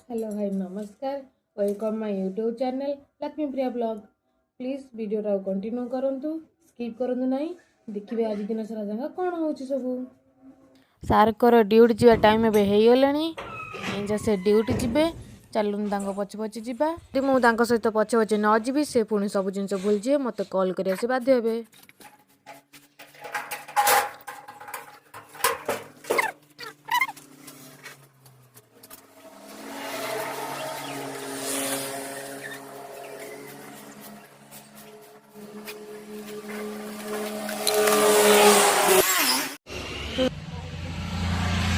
Hello hi नमस्कार welcome my YouTube channel Lakshmi Priya blog please video continue करंतु skip करंतु नहीं देखिए आज दिन सारा जगह कौन हो सब सारकर ड्यूटी जा टाइम ए हो से ड्यूटी जीवे चलून पचे पचे जावा मुझे सहित पचे पचे न जी से पुणी सब जिन भूल जाए मत कॉल कर बाध्य हे।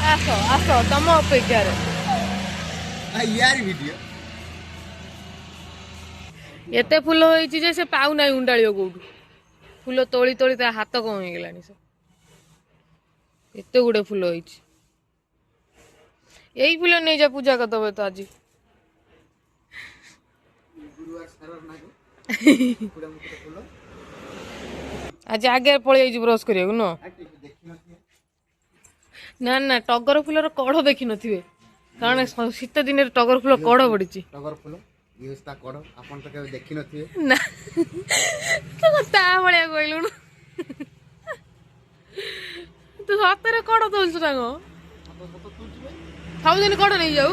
आस आस तुम अपेक्षा यार वीडियो एते फूल होईची जे से पाउ नाही उंडाळियो कोठू फूल तोली तोली ता हाथ कम हो गेलानी सब एते गुडे फूल होईची यही फूल नहीं जा पूजा कर दबे तो आज गुरुवार सरर नागे पूरा मुकुट फूल आज आगे पळे जाई ब्रश करियो न देखि नथिए ना ना टगर फूलर कड़ देखि नथिबे कारण शीत दिन टगर फूल कड़ पड़िची टगर फूल यूज ता कड़ आपन तो केबे देखि नथिए ना तो ता भलिया कहलुनु तू हातरे कड़ दोलछ ना गो सब दिन कड़ नहीं जाऊ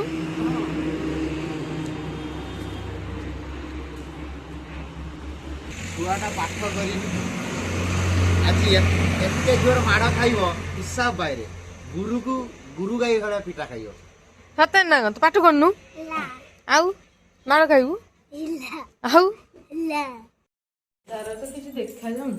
छुआटा पाठ करी आज एते जोर माड़ खाइबो हिसाब बाहरे गुरु गाई घड़ा पिटा खाइबो सते ना तो पाठ करनु आउ मार खाइबू आउ तारा तो किसी देखा जाऊ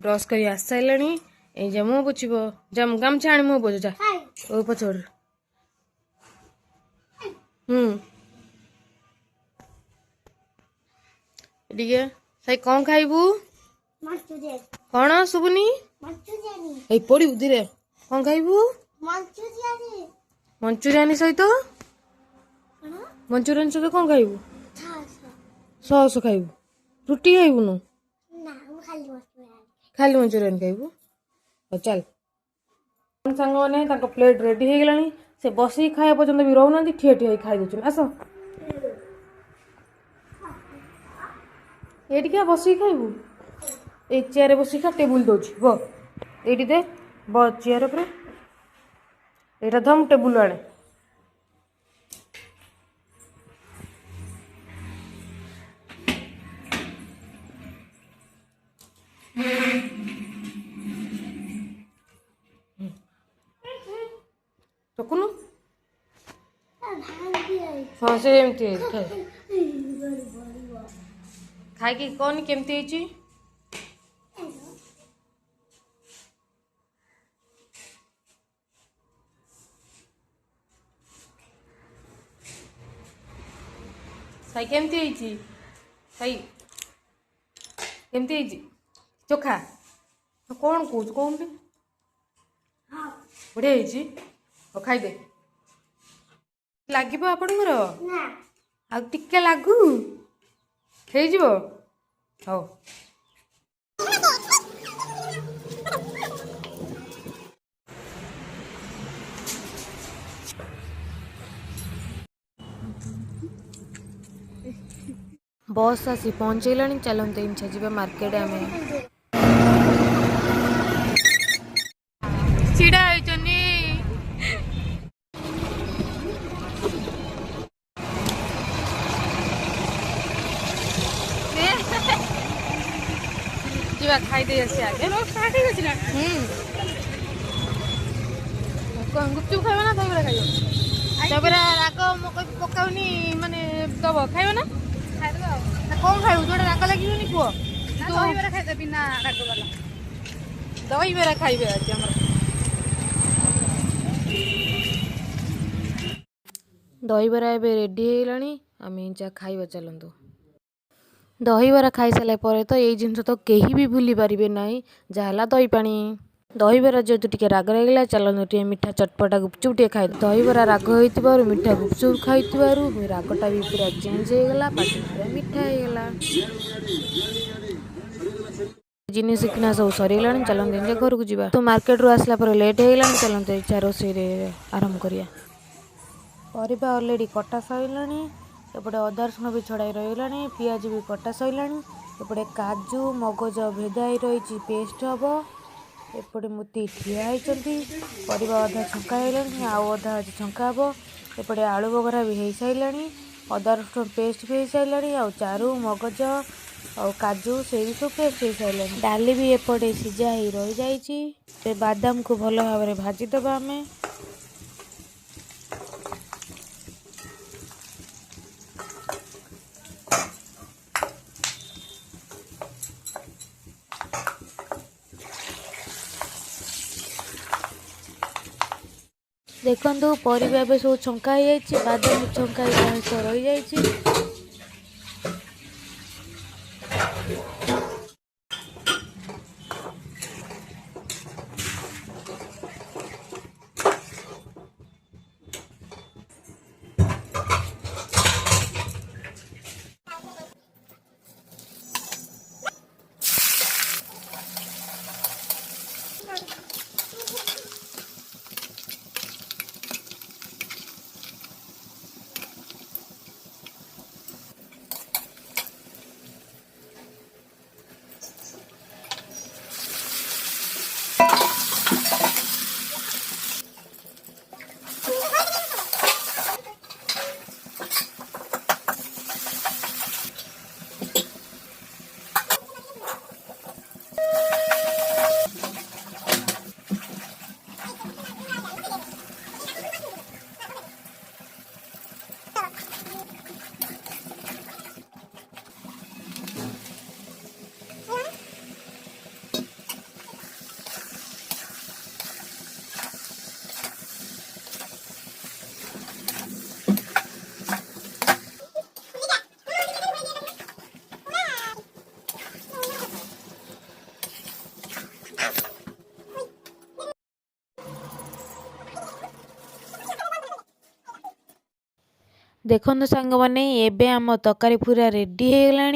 ब्रश कर आस सारे ये मुँह पोछब जा गामछा आनी मुँह पोछ जा ओ पछोड़ टिके सही कौन खाइबू कौन शुभुनी पड़ू धीरे कौन खाइबू मंचूरियन सहित मंचूरियन सहित कौन खाइबू सॉस खाइबू रुटी खाइबुनु खाली मंचूरियन खाइबू चल सांग मैंने प्लेट रेडी हो गला से बस खाया पर्यटन भी रोना ठिया ठिया खाई दे आस ये क्या बस खाइबू ये चेयर बस खा टेबुल दौर बो ये दे ब चेयर पर यहाँ धम टेबुल आने चकुनु हाँ से खाई कि कौन केमती साई केमती साई केमती चोखा कौन कौच कौन बढ़िया खाइदे लगे आपणकर आगे लागू हो बस आसी पहुँचला चलते इच्छा जी मार्केट आम छिड़ा जीवा खाई दे आगे गुपचुप खाइबा ना दहीबरा खाइब दहीबरा राग पकाउनी माने दब खाइब ना कौन खाइबू जोटा राग लगे पुओ दहीबरा खाइदे बिना राग वाला दहीबरा खाइबे आज हमर दहीबरा एबे रेडी होइलानी आमे जा खाइबा चलंतु दहीबरा खाई सारा पर तो ये जिनस तो कहीं भी भूली पारे ना जहाँ दही पानी। दहीबरा जेहेतु टिके राग रहीगला चलतु टे मिठा चटपटा गुपचुप टे खाई दहीबरा राग होइतिबारु मिठा गुपचुप खाइतिबारु रागटा भी पूरा चेंज होगला पाटी पूरा मिठा होगला जिनिस किना सब सरीगला चलते घर को जीवा तो मार्केट रू आसला पर लेट होगला चलते इच्छा रोषे आरंभ करिया परिबा ऑलरेडी कटा सैला एपटे अदा रसुण भी छड़ाई रहीगला पियाज भी कटा सैला एपटे काजू मगज भेदाई रही पेस्ट हम एपटे मुती ठिया होती परिबा अधा छंका होगा आउ अधा आज छंका हम एपटे आलू बघरा भी हो सारा अदा रसुण पेस्ट भी हो सारा आउ चारू मगज और काजू से भी सब पेस्ट हो सारा डाली भी एपटे सीझा ही रही जाइए बादाम को भल भाव में भाजीदबा आम देखु परिबा सब छंका हो जाए बादाम छंका रही जाइए देखो सांग मैंने एबे आम तरकारी पूरा रेडी होगला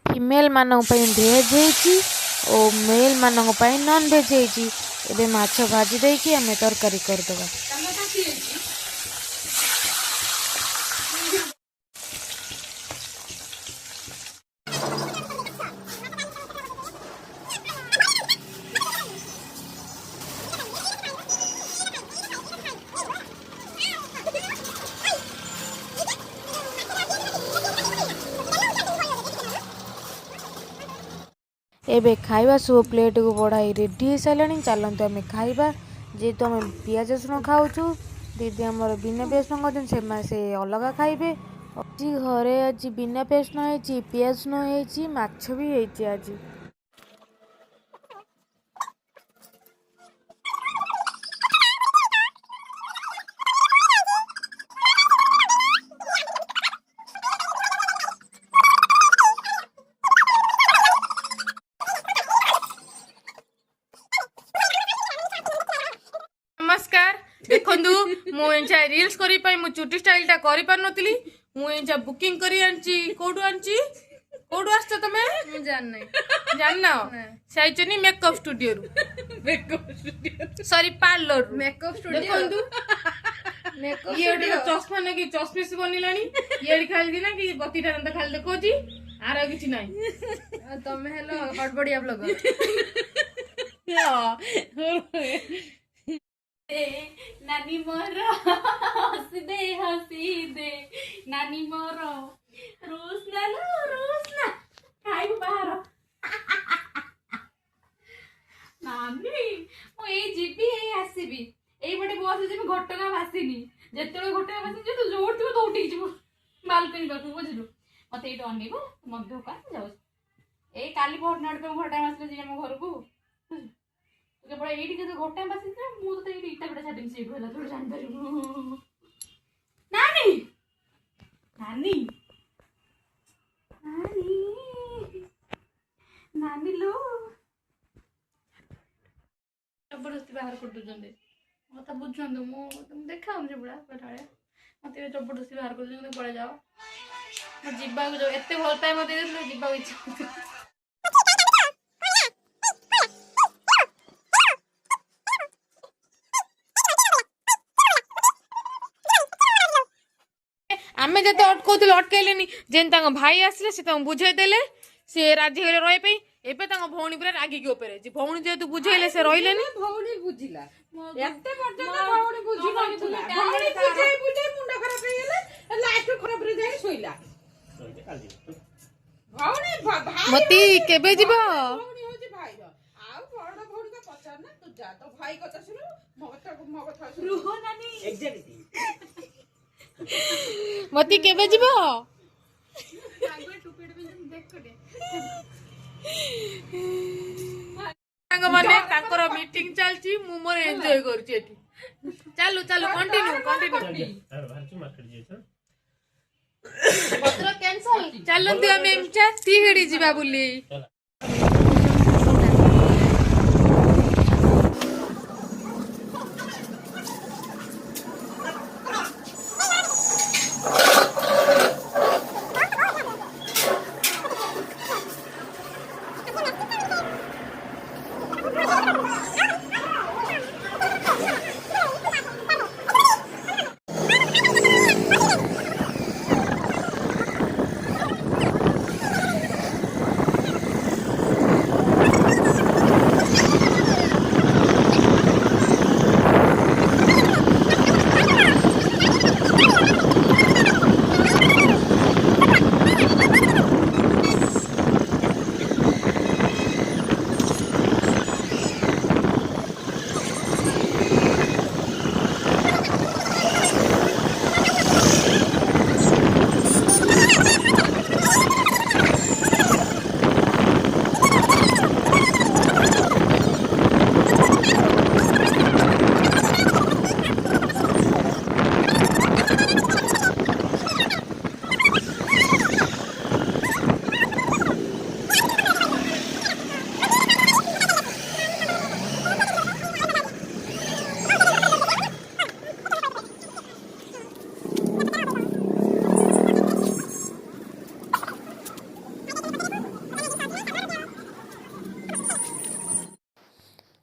फीमेल मानक भेज और मेल मानक नॉन भेज एबे माछ भाजी देकी आम तरकारी करदबा एबे खाइबा सब प्लेट को बढ़ाई रेडी हो सारा चलते आम खाइबा जेहेतु आम पियाज रसुण खाऊँ दीदी आमर बिना पियाज रसुण से अलग खाइबे आज घरे आज बिना पियाज रसुण पियाज रसुण माछ भी आज नमस्कार देखंतु मु एंचा रील्स करी पाई मु चुटी स्टाइल टा करि पार नथली मु एंचा बुकिंग करी आंची कोडु आछत तमे मु जान ना साइचनी makeup studio sorry parlour makeup studio देखंतु ये चश्मा ना कि चश्मिस बनिलानी ये खाली ना कि बत्तीटा रंदा खाली देखोजी आरो किछि नाही तमे हेलो हड़बड़िया ब्लॉगर नानी मोर हसी दे नानी मोर रूसना खाइबु बाहर नानी मु ए जीबी ए आसीबी एई बटे बस जे घटना भासिनी जेतले घटना भासिनी जे तू जोर थिबो तो उठी जिवो बालकनी पाखु बुझलु मते एटा अनेबो मध्य का जाउ ए काली पहरनाड पे घटना भासले जे हम घर को केवल एटी के घोटा बासी मु तो एटी इटा बेटा छाडी से कहला थोड़ा जान पारू नानी नानी नानी नानी लो ଜବରଦସ୍ତି ବାହାର କରିଦଉଛନ୍ତି। ମୋ କଥା ବୁଝନ୍ତୁ, ମୁଁ ଦେଖାଉନି ସେଗୁଡ଼ା ବେଳେବେଳେ ମତେ ଏବେ ଜବରଦସ୍ତି ବାହାର କରିଦଉଛନ୍ତି, ପଳେଇ ଯାଅ। ମୁଁ ଯିବାକୁ ଯାଉ ଏତେ ଭଲ ପାଏ ମତେ ଦେଇଥିଲେ ଯିବାକୁ ଇଚ୍ଛା ହଉଥିଲା। ଆମେ ଯେତେ ଅଟକଉଥିଲୁ ଅଟକେଇଲେନି, ଯେନ୍ ତାଙ୍କ ଭାଇ ଆସିଲେ ସେ ତାଙ୍କୁ ବୁଝେଇଦେଲେ, ସେ ରାଜି ହେଲେ ରହିବା ପାଇଁ। ଏବେ ତାଙ୍କ ଭଉଣୀ ପୁରା ରାଗିକି ଉପରେ ଅଛି। ଭଉଣୀ ଯେହେତୁ ବୁଝେଇଲେ ସେ ରହିଲେନି। ଭଉଣୀ ବୁଝିଲା ଏତେ ପର୍ଯ୍ୟନ୍ତ ଭଉଣୀ ବୁଝିନଥିଲା। ଭଉଣୀ ବୁଝେଇ ବୁଝେଇ ମୁଣ୍ଡ ଖରାପ ହେଇଗଲା, ଲାଷ୍ଟ ଖରାପରେ ଯାଇ ଶୋଇଲା। ଭଉଣୀ ମତି କେବେ ଯିବ? ଭଉଣୀ ହଉଛି ଭାଇର। ଆଉ ବଡ ଭଉଣୀଙ୍କ ପଚାର ନା, ତୁ ଯା ତୋ ଭାଇ କଥା ଶୁଣୁ, ମୋ କଥା ଶୁଣୁ। ମତି କେବେ ଯିବ? ସାଙ୍ଗମାନେ ତାଙ୍କର ମିଟିଂ ଚାଲିଛି, ମୁଁ ମୋର ଏନ୍ଜୟ କରୁଛି ଏଠି। ଚାଲୁ ଚାଲୁ କଣ୍ଟିନ୍ୟୁ ଚାଲନ୍ତୁ ଆମେ ତିହିଡି ଯିବା ବୋଲି।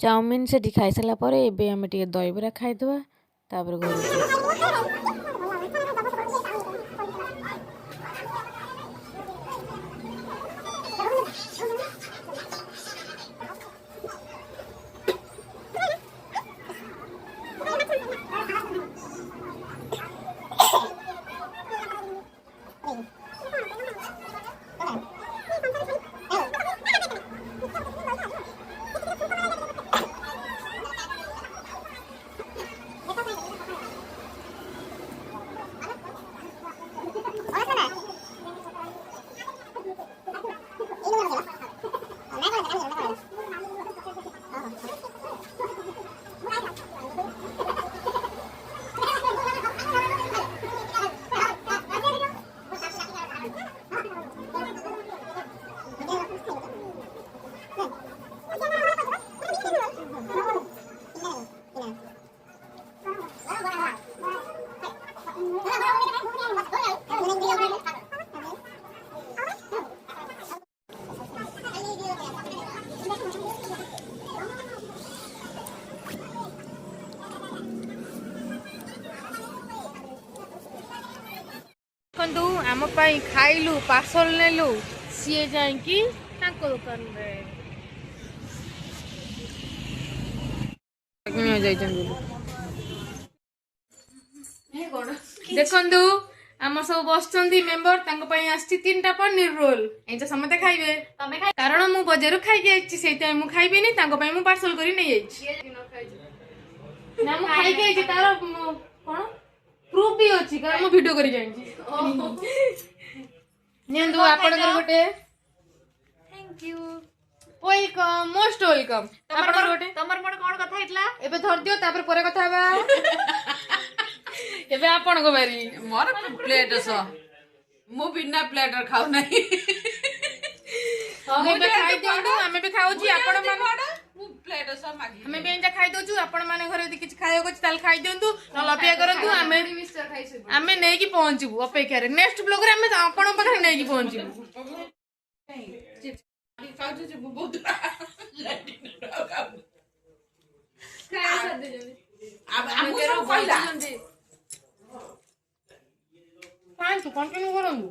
ଚାଉମିନ ସେଠି ଖାଇସାରିଲା ପରେ ଏବେ ଆମେ ଟିକେ ଦହିବରା ଖାଇଦେବା, ତାପରେ ଘରକୁ। ଦେଖନ୍ତୁ ଆମ ପାଇଁ ଖାଇଲୁ, ପାର୍ସଲ ନେଲୁ, ସିଏ ଯାଇକି ତାଙ୍କ ଦୋକାନରେ ଯାଇଛନ୍ତି। ଦେଖନ୍ତୁ ଆମର ସବୁ ବସିଛନ୍ତି ମେମ୍ବର, ତାଙ୍କ ପାଇଁ ଆସିଛି 3ଟା ପନିର ରୋଲ। ଏଇଟା ସମସ୍ତେ ଖାଇବେ, ତମେ ଖାଇ, କାରଣ ମୁଁ ବଜାରରୁ ଖାଇକି ଆସିଛି, ସେଇଥିପାଇଁ ମୁଁ ଖାଇବିନି, ତାଙ୍କ ପାଇଁ ମୁଁ ପାର୍ସଲ କରି ନେଇଯାଇଛି। ନା ମୁଁ ଖାଇକି ଆସିଛି, ତାର କଣ ପ୍ରୁଫ୍ ବି ଅଛି, କାରଣ ମୁଁ ଭିଡିଓ କରି ଜାଣିଛି। ନିଅନ୍ତୁ ଆପଣଙ୍କର ଗୋଟେ। Thank you. Welcome, most welcome. ଆପଣଙ୍କର ଗୋଟେ। ତମର ମୋର କଣ କଥା ହେଇଥିଲା? ଏବେ ଧରିଦିଅ, ତାପରେ ପରେ କଥା ହେବା। ଏବେ ଆପଣଙ୍କ ବାରି। ମୋର ପ୍ଲେଟ ସହ ମୁଁ ବିନା ପ୍ଲେଟର ଖାଉ ନାହିଁ। ଏବେ ଖାଇଦିଅନ୍ତୁ, ଆମେ ବି ଖାଉଛୁ। ଆପଣ ମୁଁ ଆମେ ବି ଏଇଟା ଖାଇଦଉଛୁ। ଆପଣ ମାନେ ଘରେ ଯଦି କିଛି ଖାଇବାକୁ ଅଛି ତାହେଲେ ଖାଇଦିଅନ୍ତୁ, ନହେଲେ ଅପେକ୍ଷା କରନ୍ତୁ। ଆମେ ନେଇକି ପହଞ୍ଚିବୁ ଅପେକ୍ଷାରେ। ନେକ୍ସଟ ବ୍ଲଗରେ ଆମେ ଆପଣଙ୍କ ପାଖରେ ନେଇକି ପହଞ୍ଚିବୁ। ଖାଆନ୍ତୁ, କଣ୍ଟିନ୍ୟୁ କରନ୍ତୁ।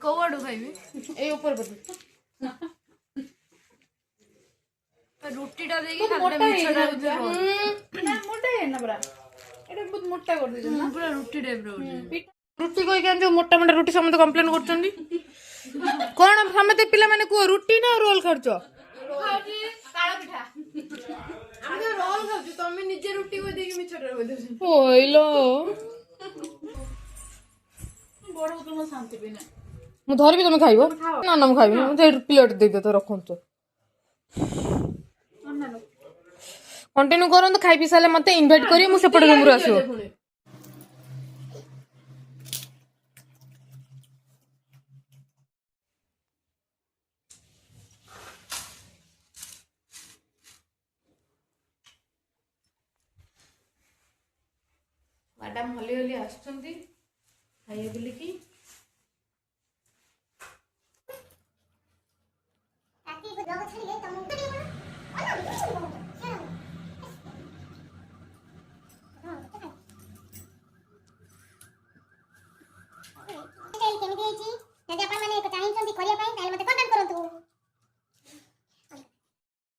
କୋଉ ଆଡୁ ଖାଇବି? ଏଇ ଉପରେ ପଟେ ରୁଟି ଟା ଦେଇକି ଖାଲି ମିଛଟା ମୋଟା ହେଇନା ପୁରା ଏଟା ବହୁତ ମୋଟା କରିଦେଇଛନ୍ତି ନା ପୁରା ରୁଟି ଟାଇପ ର ହଉଛି। ରୁଟି କହିକି ଯୋଉ ମୋଟା ମୋଟା ରୁଟି ସମସ୍ତେ କମ୍ପ୍ଲେନ କରୁଛନ୍ତି। କଣ ସମସ୍ତେ ପିଲାମାନେ କୁହ, ରୁଟି ନା ରୋଲ ଖାଉଛ? ଆମେ ରୋଲ ଖାଉଛୁ, ତମେ ନିଜେ ରୁଟି କହିଦେଇକି ମିଛଟା କହିଦେଉଛ। ଓଇଲୋ ବଡ ବୋତଲ ଶାନ୍ତି ବି ନାହିଁ। ମୁଁ ଧରିବି, ତମେ ଖାଇବ? ନା ନା ମୁଁ ଖାଇବି। ମୁଁ ସେଇଠି ପ୍ଲେଟ ଦେଇଦିଅ ତ, ରଖନ୍ତୁ। କଣ୍ଟିନ୍ୟୁ କରନ୍ତୁ। ଖାଇ ପିଇ ସାରିଲେ ମତେ ଇନଭାଇଟ୍ କରିବେ, ମୁଁ ସେପଟେ ରୁମରୁ ଆସିବ। ମ୍ୟାଡାମ ହଲି ହଲି ଆସୁଛନ୍ତି ଖାଇବେ ବୋଲିକି।